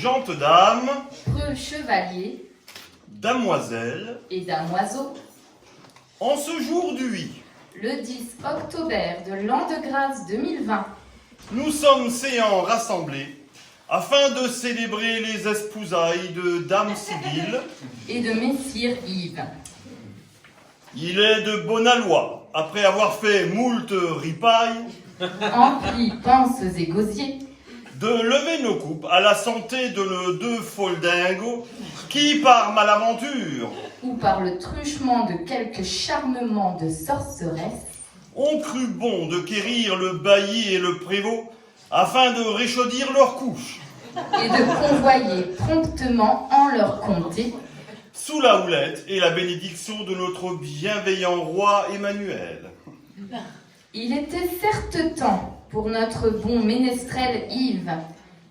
Gentes dames, preux chevaliers damoiselles, et damoiseaux, en ce jour du 8, le 10 octobre de l'an de grâce 2020, nous sommes séants rassemblés afin de célébrer les espousailles de Dame Sibylle et de Messire Yves. Il est de bonne loi, après avoir fait moult ripailles, Emplis panses et gosiers, de lever nos coupes à la santé de nos deux foldingos qui, par malaventure, ou par le truchement de quelques charmements de sorceresse, ont cru bon de quérir le bailli et le prévôt afin de réchaudir leurs couches, et de convoyer promptement en leur comté, sous la houlette et la bénédiction de notre bienveillant roi Emmanuel. il était certes temps pour notre bon ménestrel Yves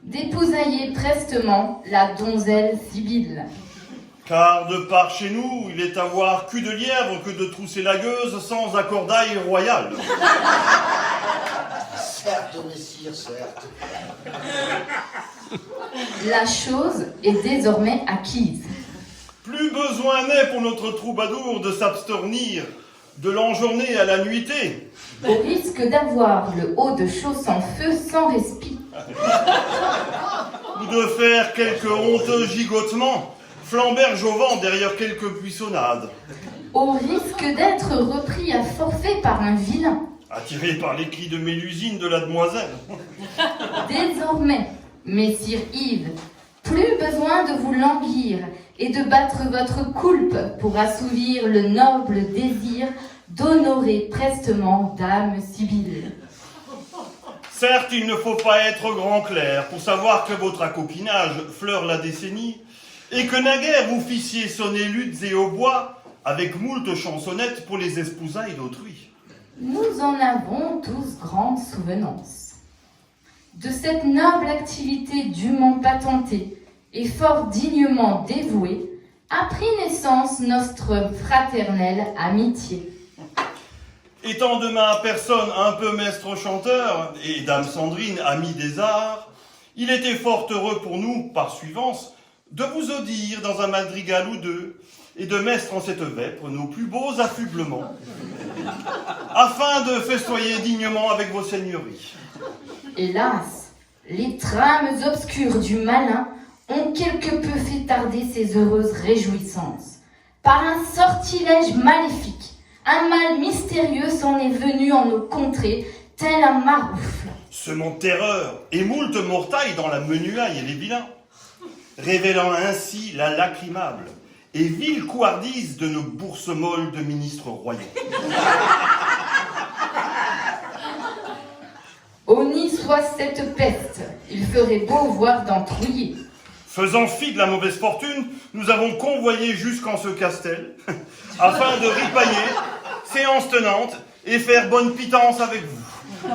d'épousailler prestement la donzelle Sibylle. Car de par chez nous, il est avoir cul de lièvre que de trousser la gueuse sans accordail royal. Certes, messire, certes. La chose est désormais acquise. Plus besoin n'est pour notre troubadour de s'abstenir de l'enjourner à la nuitée, Au risque d'avoir le haut de chausse en feu sans respi, ou de faire quelques honteux gigotements, flamberge au vent derrière quelques buissonnades, au risque d'être repris à forfait par un vilain. attiré par les cris de Mélusine de la demoiselle. Désormais, messire Yves, plus besoin de vous languir et de battre votre coulpe pour assouvir le noble désir d'honorer prestement Dame Sibylle. Certes, il ne faut pas être grand clerc pour savoir que votre accopinage fleure la décennie et que naguère vous fissiez sonner luttes et hautbois avec moult chansonnettes pour les espousailles d'autrui. Nous en avons tous grande souvenance. De cette noble activité dûment patentée et fort dignement dévouée, a pris naissance notre fraternelle amitié. Étant de ma personne un peu maître chanteur et dame Sandrine amie des arts, il était fort heureux pour nous, par suivance, de vous audir dans un madrigal ou deux et de mettre en cette vêpre nos plus beaux affublements, afin de festoyer dignement avec vos seigneuries. Hélas, les trames obscures du malin ont quelque peu fait tarder ces heureuses réjouissances. Par un sortilège maléfique, un mal mystérieux s'en est venu en nos contrées, tel un maroufle. Semant terreur et moult mortailles dans la menuaille et les vilains, révélant ainsi la lacrymable et vile couardise de nos bourses molles de ministres royaux. Honni soit cette peste, il ferait beau voir d'en trouiller. Faisant fi de la mauvaise fortune, nous avons convoyé jusqu'en ce castel, afin de ripailler, séance tenante, et faire bonne pitance avec vous.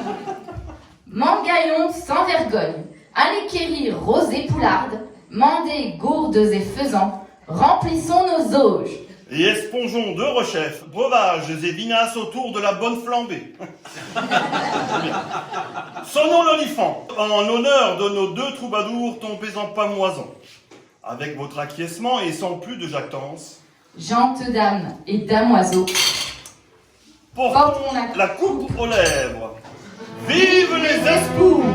Mangaillons sans vergogne, allez quérir roses et poulardes, mandez gourdes et faisans, remplissons nos auges. Et espongeons de rechefs, breuvages et vinasses autour de la bonne flambée. Sonnons l'olifant, en honneur de nos deux troubadours tombés en pamoison. Avec votre acquiescement et sans plus de jactance, Gentes dames et damoiseaux, portons la coupe aux lèvres. Vive les espous!